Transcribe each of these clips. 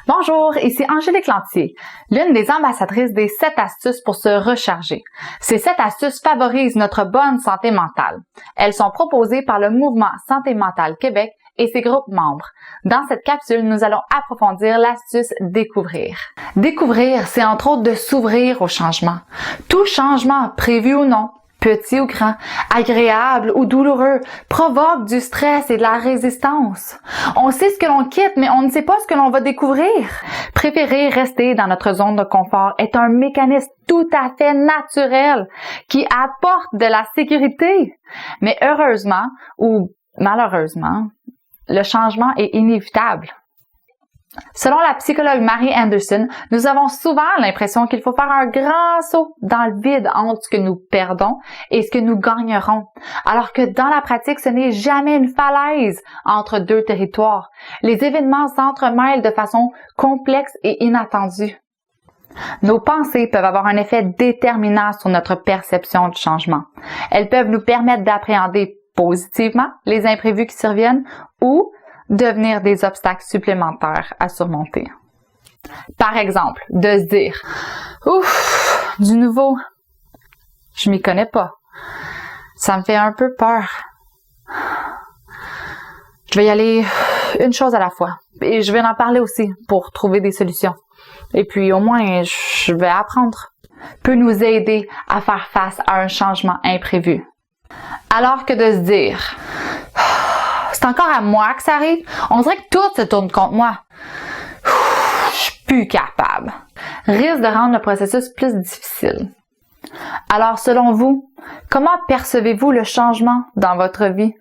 Bonjour, ici Angélique Lantier, l'une des ambassadrices des 7 astuces pour se recharger. Ces 7 astuces favorisent notre bonne santé mentale. Elles sont proposées par le Mouvement Santé mentale Québec et ses groupes membres. Dans cette capsule, nous allons approfondir l'astuce Découvrir. Découvrir, c'est entre autres de s'ouvrir au changement. Tout changement, prévu ou non, petit ou grand, agréable ou douloureux, provoque du stress et de la résistance. On sait ce que l'on quitte, mais on ne sait pas ce que l'on va découvrir. Préférer rester dans notre zone de confort est un mécanisme tout à fait naturel qui apporte de la sécurité. Mais heureusement ou malheureusement, le changement est inévitable. Selon la psychologue Mary Anderson, nous avons souvent l'impression qu'il faut faire un grand saut dans le vide entre ce que nous perdons et ce que nous gagnerons, alors que dans la pratique, ce n'est jamais une falaise entre deux territoires. Les événements s'entremêlent de façon complexe et inattendue. Nos pensées peuvent avoir un effet déterminant sur notre perception du changement. Elles peuvent nous permettre d'appréhender positivement les imprévus qui surviennent ou devenir des obstacles supplémentaires à surmonter. Par exemple, de se dire « Ouf, du nouveau, je m'y connais pas. Ça me fait un peu peur. Je vais y aller une chose à la fois. Et je vais en parler aussi pour trouver des solutions. Et puis au moins, je vais apprendre. » peut nous aider à faire face à un changement imprévu. Alors que de se dire c'est encore à moi que ça arrive. On dirait que tout se tourne contre moi. Je suis plus capable. Risque de rendre le processus plus difficile. Alors, selon vous, comment percevez-vous le changement dans votre vie?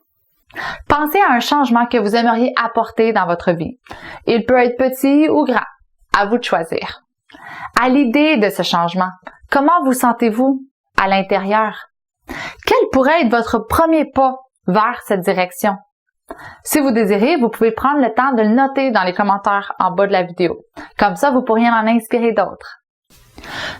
Pensez à un changement que vous aimeriez apporter dans votre vie. Il peut être petit ou grand. À vous de choisir. À l'idée de ce changement, comment vous sentez-vous à l'intérieur? Quel pourrait être votre premier pas vers cette direction? Si vous désirez, vous pouvez prendre le temps de le noter dans les commentaires en bas de la vidéo. Comme ça, vous pourriez en inspirer d'autres.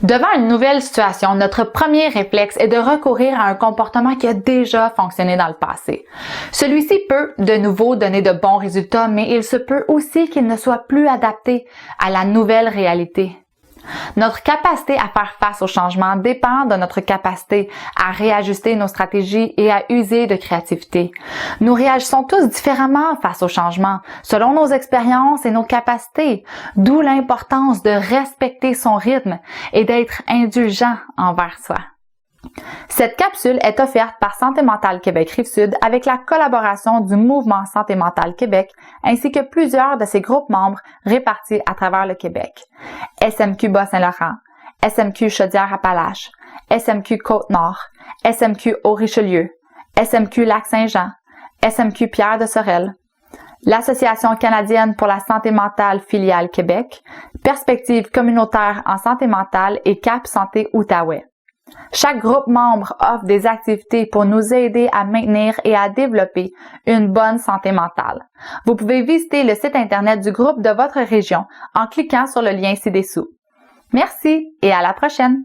Devant une nouvelle situation, notre premier réflexe est de recourir à un comportement qui a déjà fonctionné dans le passé. Celui-ci peut, de nouveau, donner de bons résultats, mais il se peut aussi qu'il ne soit plus adapté à la nouvelle réalité. Notre capacité à faire face au changement dépend de notre capacité à réajuster nos stratégies et à user de créativité. Nous réagissons tous différemment face au changement, selon nos expériences et nos capacités, d'où l'importance de respecter son rythme et d'être indulgent envers soi. Cette capsule est offerte par Santé mentale Québec Rive-Sud avec la collaboration du Mouvement Santé mentale Québec ainsi que plusieurs de ses groupes membres répartis à travers le Québec. SMQ Bas-Saint-Laurent, SMQ Chaudière-Appalaches, SMQ Côte-Nord, SMQ Haut-Richelieu, SMQ Lac-Saint-Jean, SMQ Pierre de Sorel, l'Association canadienne pour la santé mentale filiale Québec, Perspective communautaire en santé mentale et Cap Santé Outaouais. Chaque groupe membre offre des activités pour nous aider à maintenir et à développer une bonne santé mentale. Vous pouvez visiter le site internet du groupe de votre région en cliquant sur le lien ci-dessous. Merci et à la prochaine!